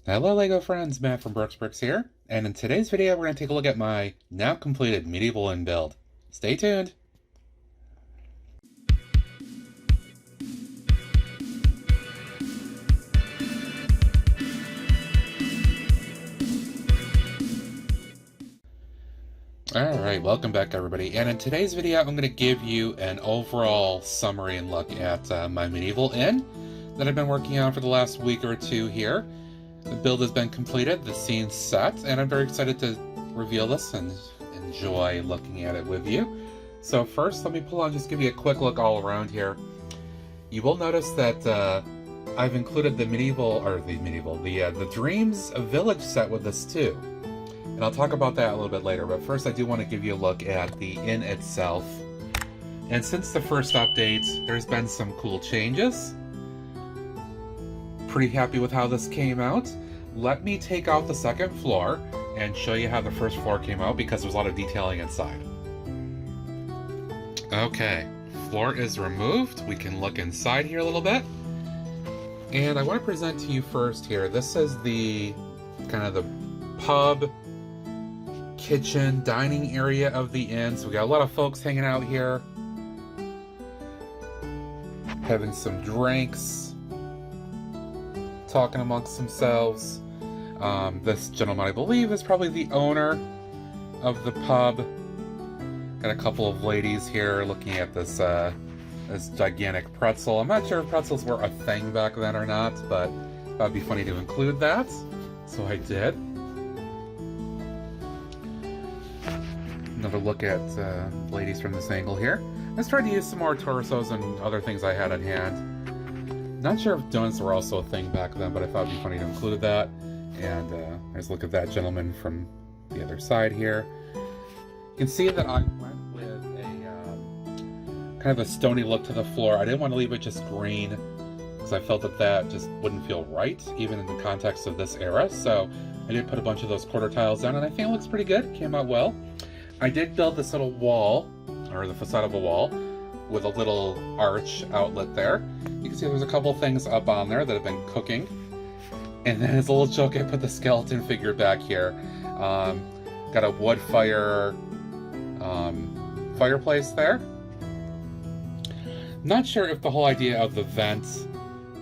Hello LEGO friends, Matt from Brooks here, and in today's video we're going to take a look at my now completed Medieval INN build. Stay tuned! Alright, welcome back everybody, and in today's video I'm going to give you an overall summary and look at my Medieval INN that I've been working on for the last week or two here. The build has been completed, the scene's set, and I'm very excited to reveal this and enjoy looking at it with you. So first, let me pull on, just give you a quick look all around here. You will notice that I've included the Dreamzzz village set with this too. And I'll talk about that a little bit later, but first I do want to give you a look at the inn itself. And since the first update, there's been some cool changes. Pretty happy with how this came out. Let me take out the second floor and show you how the first floor came out because there's a lot of detailing inside. Okay, floor is removed. We can look inside here a little bit. And I want to present to you first here, this is the kind of the pub, kitchen, dining area of the inn. So we got a lot of folks hanging out here, having some drinks, talking amongst themselves. This gentleman, I believe, is probably the owner of the pub. Got a couple of ladies here looking at this this gigantic pretzel. I'm not sure if pretzels were a thing back then or not, but that'd be funny to include that, so I did. Another look at ladies from this angle here. Let's try to use some more torsos and other things I had at hand. Not sure if donuts were also a thing back then, but I thought it'd be funny to include that. And let's look at that gentleman from the other side here. You can see that I went with a kind of a stony look to the floor. I didn't want to leave it just green because I felt that that just wouldn't feel right, even in the context of this era. So I did put a bunch of those quarter tiles down, and I think it looks pretty good. Came out well. I did build this little wall, or the facade of a wall, with a little arch outlet there. You can see there's a couple things up on there that have been cooking. And then as a little joke, I put the skeleton figure back here. Got a wood fire fireplace there. Not sure if the whole idea of the vent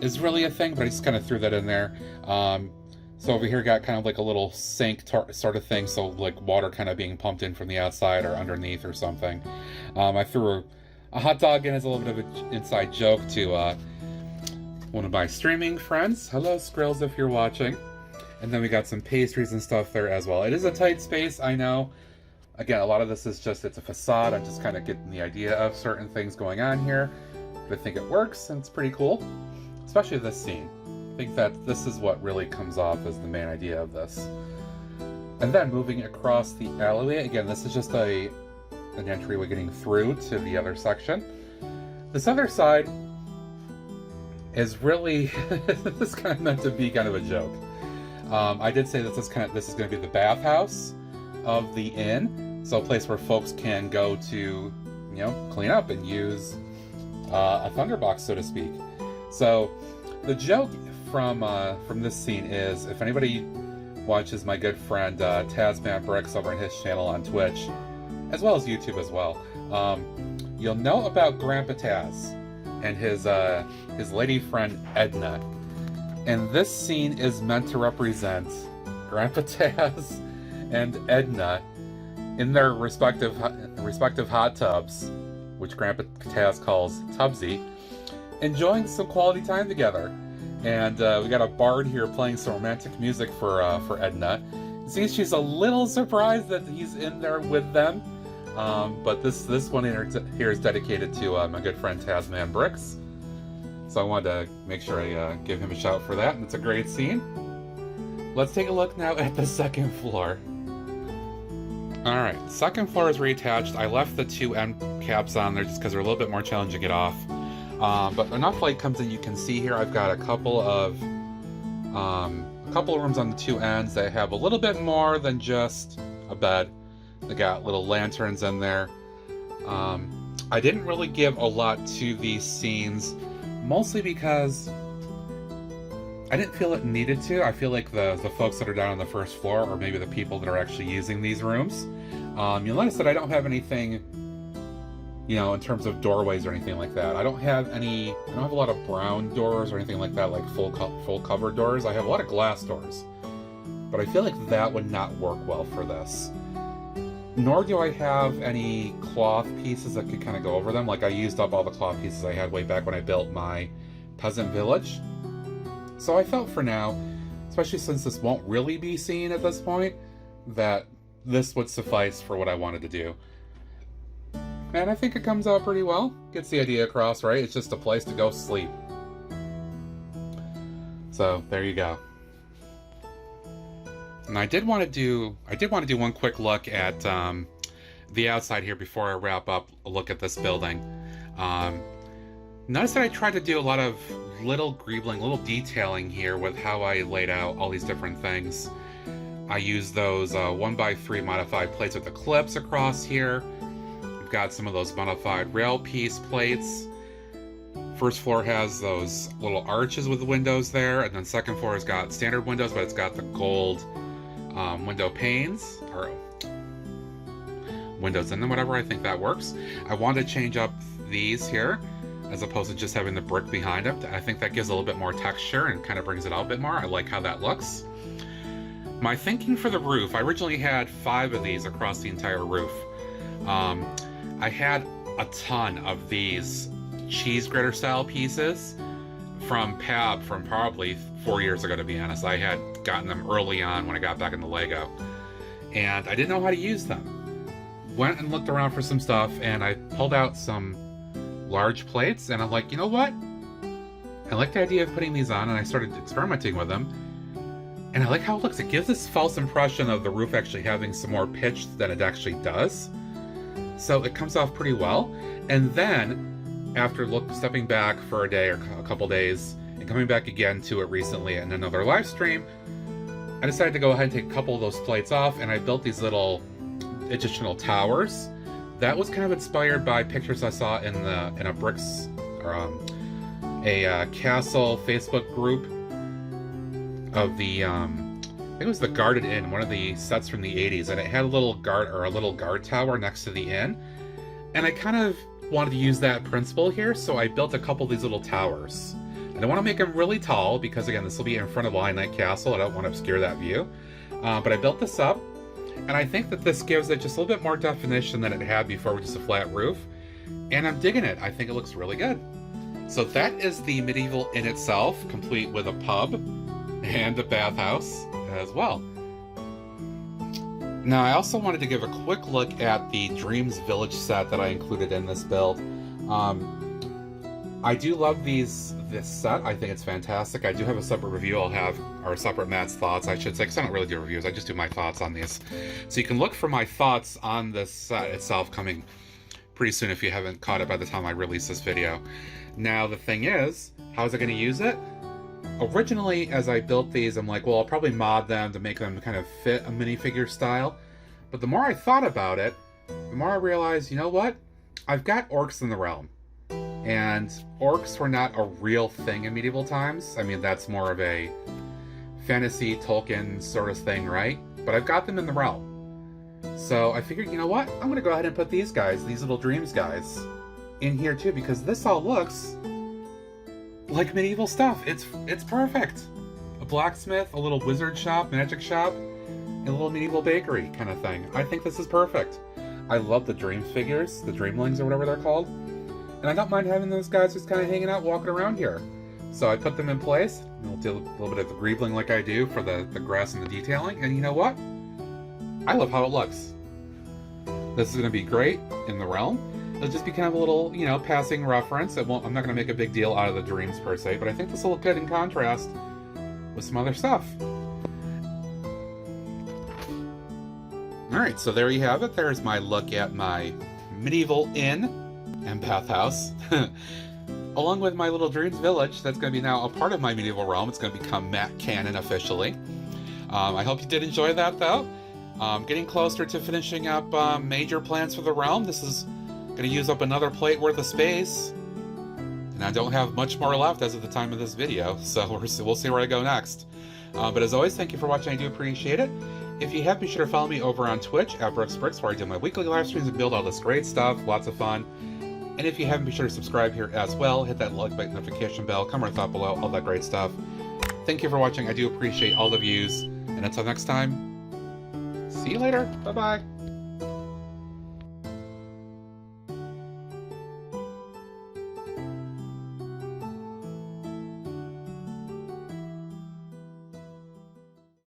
is really a thing, but I just kind of threw that in there. So over here got kind of like a little sink sort of thing, so like water kind of being pumped in from the outside or underneath or something. I threw a hot dog in as a little bit of an inside joke to one of my streaming friends. Hello, Skrills, if you're watching. And then we got some pastries and stuff there as well. It is a tight space, I know. Again, a lot of this is just, it's a facade. I'm just kind of getting the idea of certain things going on here. But I think it works, and it's pretty cool. Especially this scene. I think that this is what really comes off as the main idea of this. And then moving across the alleyway, again, this is just an entryway getting through to the other section. This other side is really this is kind of meant to be kind of a joke. I did say that this is going to be the bathhouse of the inn, so a place where folks can go to, you know, clean up and use a thunderbox, so to speak. So the joke from this scene is, if anybody watches my good friend TazManBricks over on his channel on Twitch, as well as YouTube as well, you'll know about Grandpa Taz and his lady friend Edna. And this scene is meant to represent Grandpa Taz and Edna in their respective hot tubs, which Grandpa Taz calls Tubsy, enjoying some quality time together. And we got a bard here playing some romantic music for Edna. See, she's a little surprised that he's in there with them. But this one here is dedicated to my good friend TazManBricks. So I wanted to make sure I give him a shout for that, and it's a great scene. Let's take a look now at the second floor. Alright, second floor is reattached. I left the two end caps on there just because they're a little bit more challenging to get off. But enough light comes in, you can see here I've got a couple of rooms on the two ends that have a little bit more than just a bed. They got little lanterns in there. I didn't really give a lot to these scenes, mostly because I didn't feel it needed to. I feel like the folks that are down on the first floor, or maybe the people that are actually using these rooms, you'll notice that I don't have anything, you know, in terms of doorways or anything like that. I don't have a lot of brown doors or anything like that, like full cover doors. I have a lot of glass doors, but I feel like that would not work well for this. Nor do I have any cloth pieces that could kind of go over them. Like, I used up all the cloth pieces I had way back when I built my peasant village. So I felt for now, especially since this won't really be seen at this point, that this would suffice for what I wanted to do. And I think it comes out pretty well. Gets the idea across, right? It's just a place to go sleep. So there you go. And I did want to do one quick look at the outside here before I wrap up a look at this building. Notice that I tried to do a lot of little greebling, little detailing here with how I laid out all these different things. I used those 1x3 modified plates with the clips across here. We've got some of those modified rail piece plates. First floor has those little arches with the windows there, and then second floor has got standard windows, but it's got the gold window panes, or windows in them, whatever. I think that works. I wanted to change up these here, as opposed to just having the brick behind them. I think that gives a little bit more texture and kind of brings it out a bit more. I like how that looks. My thinking for the roof, I originally had 5 of these across the entire roof. I had a ton of these cheese grater style pieces from Pab from probably 4 years ago, to be honest. I had gotten them early on when I got back into Lego, and I didn't know how to use them. Went and looked around for some stuff, and I pulled out some large plates, and I'm like, you know what? I like the idea of putting these on, and I started experimenting with them, and I like how it looks. It gives this false impression of the roof actually having some more pitch than it actually does. So it comes off pretty well. And then, after stepping back for a day or a couple days, and coming back again to it recently in another live stream, I decided to go ahead and take a couple of those plates off, and I built these little additional towers. That was kind of inspired by pictures I saw in a bricks or a castle Facebook group of the I think it was the Guarded Inn, one of the sets from the 80s, and it had a little guard tower next to the inn, and I kind of wanted to use that principle here, so I built a couple of these little towers. I don't want to make them really tall because, again, this will be in front of Lion Knight Castle. I don't want to obscure that view, but I built this up. And I think that this gives it just a little bit more definition than it had before with just a flat roof. And I'm digging it. I think it looks really good. So that is the Medieval Inn itself, complete with a pub and a bathhouse as well. Now, I also wanted to give a quick look at the Dreamzzz Village set that I included in this build. I do love this set. I think it's fantastic. I do have a separate review I'll have, or separate Matt's thoughts, I should say, because I don't really do reviews. I just do my thoughts on these. So you can look for my thoughts on this set itself coming pretty soon if you haven't caught it by the time I release this video. Now, the thing is, how was I going to use it? Originally, as I built these, I'm like, well, I'll probably mod them to make them kind of fit a minifigure style. But the more I thought about it, the more I realized, you know what? I've got orcs in the realm. And orcs were not a real thing in medieval times. I mean, that's more of a fantasy Tolkien sort of thing, right? But I've got them in the realm. So I figured, you know what? I'm going to go ahead and put these guys, these little Dreamzzz guys, in here too, because this all looks like medieval stuff. It's perfect. A blacksmith, a little wizard shop, magic shop, and a little medieval bakery kind of thing. I think this is perfect. I love the dream figures, the dreamlings or whatever they're called. And I don't mind having those guys just kind of hanging out, walking around here. So I put them in place, and I'll do a little bit of the greebling like I do for the grass and the detailing, and you know what? I love how it looks. This is going to be great in the realm. It'll just be kind of a little, you know, passing reference. I'm not going to make a big deal out of the Dreamzzz per se, but I think this will look good in contrast with some other stuff. Alright, so there you have it. There's my look at my Medieval Inn and bathhouse, along with my little Dreamzzz Village that's going to be now a part of my medieval realm. It's going to become Matt Canon officially. I hope you did enjoy that, though. Getting closer to finishing up major plans for the realm. This is going to use up another plate worth of space. And I don't have much more left as of the time of this video, so we'll see where I go next. But as always, thank you for watching. I do appreciate it. If you have, be sure to follow me over on Twitch at BrooksBricks, where I do my weekly live streams and build all this great stuff. Lots of fun. And if you haven't, be sure to subscribe here as well. Hit that like button, notification bell, comment or thought below, all that great stuff. Thank you for watching. I do appreciate all the views. And until next time, see you later. Bye-bye.